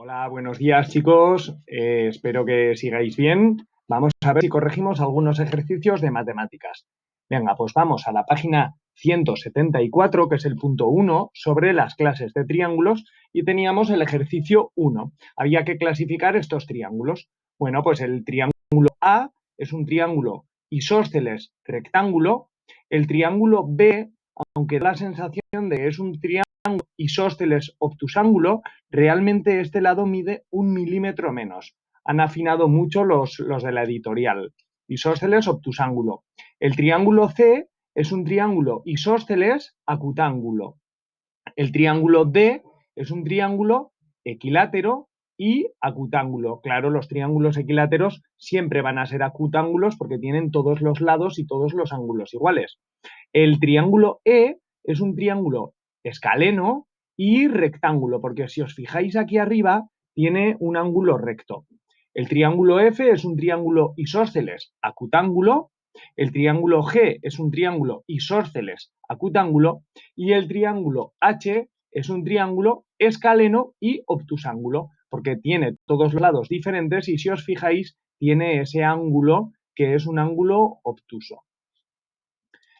Hola, buenos días chicos. Espero que sigáis bien. Vamos a ver si corregimos algunos ejercicios de matemáticas. Venga, pues vamos a la página 174, que es el punto 1, sobre las clases de triángulos, y teníamos el ejercicio 1. Había que clasificar estos triángulos. Bueno, pues el triángulo A es un triángulo isósceles rectángulo. El triángulo B, aunque da la sensación de que es un triángulo isósceles obtusángulo, realmente este lado mide 1 milímetro menos. Han afinado mucho los de la editorial. Isósceles obtusángulo. El triángulo C es un triángulo isósceles acutángulo. El triángulo D es un triángulo equilátero y acutángulo. Claro, los triángulos equiláteros siempre van a ser acutángulos porque tienen todos los lados y todos los ángulos iguales. El triángulo E es un triángulo escaleno y rectángulo, porque si os fijáis aquí arriba, tiene un ángulo recto. El triángulo F es un triángulo isósceles acutángulo, el triángulo G es un triángulo isósceles acutángulo y el triángulo H es un triángulo escaleno y obtusángulo, porque tiene todos los lados diferentes y si os fijáis, tiene ese ángulo que es un ángulo obtuso.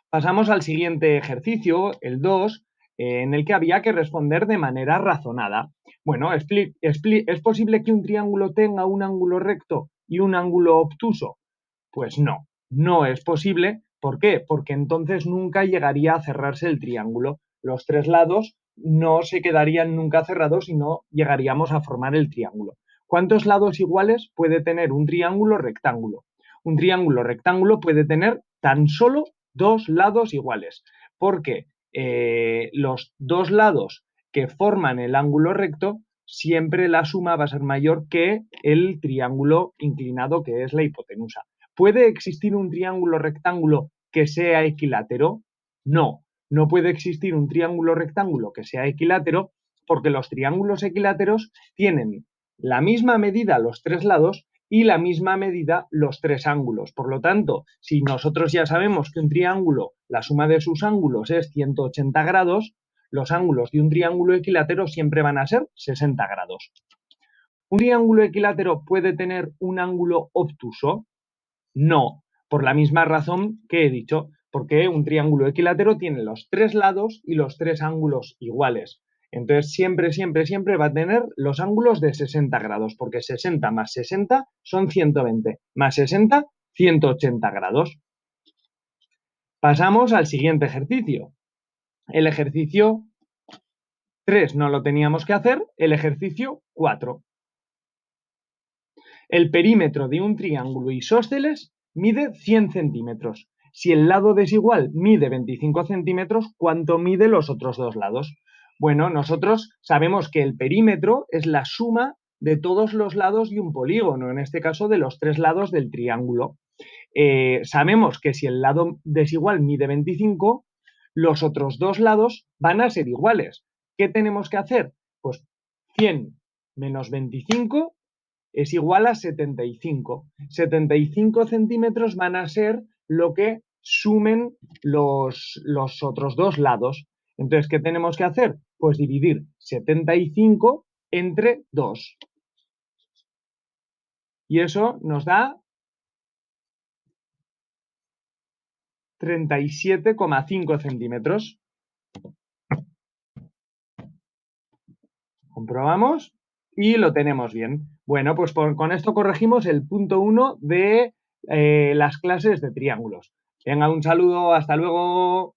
Pasamos al siguiente ejercicio, el 2, en el que había que responder de manera razonada. Bueno, ¿es posible que un triángulo tenga un ángulo recto y un ángulo obtuso? Pues no, no es posible. ¿Por qué? Porque entonces nunca llegaría a cerrarse el triángulo. Los tres lados no se quedarían nunca cerrados y no llegaríamos a formar el triángulo. ¿Cuántos lados iguales puede tener un triángulo rectángulo? Un triángulo rectángulo puede tener tan solo dos lados iguales, porque los dos lados que forman el ángulo recto, siempre la suma va a ser mayor que el triángulo inclinado, que es la hipotenusa. ¿Puede existir un triángulo rectángulo que sea equilátero? No, no puede existir un triángulo rectángulo que sea equilátero porque los triángulos equiláteros tienen la misma medida los tres lados y la misma medida los tres ángulos. Por lo tanto, si nosotros ya sabemos que un triángulo, la suma de sus ángulos es 180 grados, los ángulos de un triángulo equilátero siempre van a ser 60 grados. ¿Un triángulo equilátero puede tener un ángulo obtuso? No, por la misma razón que he dicho, porque un triángulo equilátero tiene los tres lados y los tres ángulos iguales. Entonces, siempre, siempre, siempre va a tener los ángulos de 60 grados, porque 60 más 60 son 120, más 60, 180 grados. Pasamos al siguiente ejercicio. El ejercicio 3 no lo teníamos que hacer, el ejercicio 4. El perímetro de un triángulo isósceles mide 100 centímetros. Si el lado desigual mide 25 centímetros, ¿cuánto mide los otros dos lados? Bueno, nosotros sabemos que el perímetro es la suma de todos los lados de un polígono, en este caso de los tres lados del triángulo. Sabemos que si el lado desigual mide 25, los otros dos lados van a ser iguales. ¿Qué tenemos que hacer? Pues 100 menos 25 es igual a 75. 75 centímetros van a ser lo que sumen los otros dos lados. Entonces, ¿qué tenemos que hacer? Pues dividir 75 entre 2. Y eso nos da 37,5 centímetros. Comprobamos y lo tenemos bien. Bueno, pues con esto corregimos el punto 1 de las clases de triángulos. Venga, un saludo, hasta luego.